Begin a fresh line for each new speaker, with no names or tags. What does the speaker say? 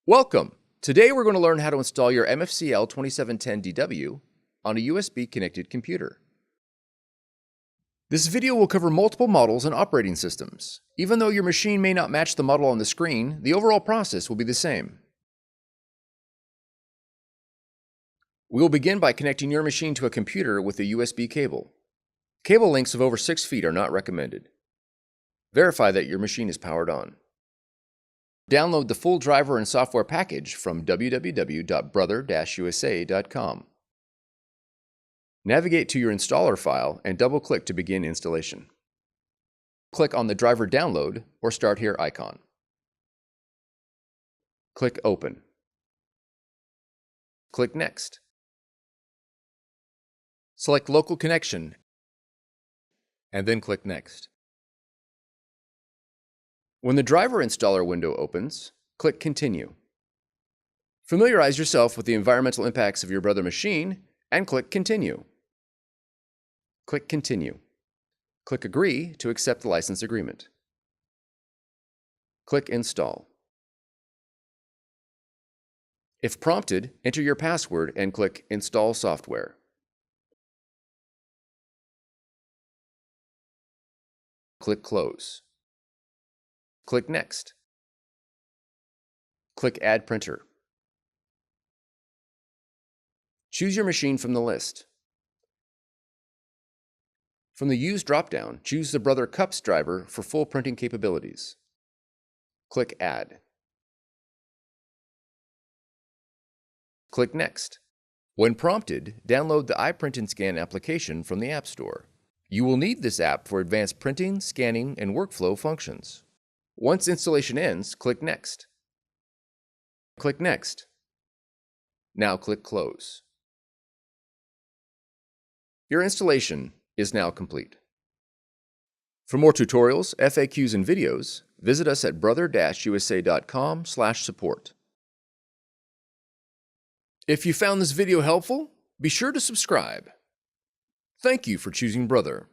Welcome! Today we're going to learn how to install your MFCL2710DW on a USB-connected computer. This video will cover multiple models and operating systems. Even though your machine may not match the model on the screen, the overall process will be the same. We will begin by connecting your machine to a computer with a USB cable. Cable lengths of over 6 feet are not recommended. Verify that your machine is powered on. Download the full driver and software package from www.brother-usa.com. Navigate to your installer file and double-click to begin installation. Click on the driver download or Start Here icon. Click Open. Click Next. Select Local Connection and then click Next. When the driver installer window opens, click Continue. Familiarize yourself with the environmental impacts of your Brother machine and click Continue. Click Continue. Click Agree to accept the license agreement. Click Install. If prompted, enter your password and click Install Software. Click Close. Click Next. Click Add Printer. Choose your machine from the list. From the Use dropdown, choose the Brother Cups driver for full printing capabilities. Click Add. Click Next. When prompted, download the iPrint&Scan application from the App Store. You will need this app for advanced printing, scanning, and workflow functions. Once installation ends, click Next. Click Next. Now click Close. Your installation is now complete. For more tutorials, FAQs, and videos, visit us at brother-usa.com/support. If you found this video helpful, be sure to subscribe. Thank you for choosing Brother.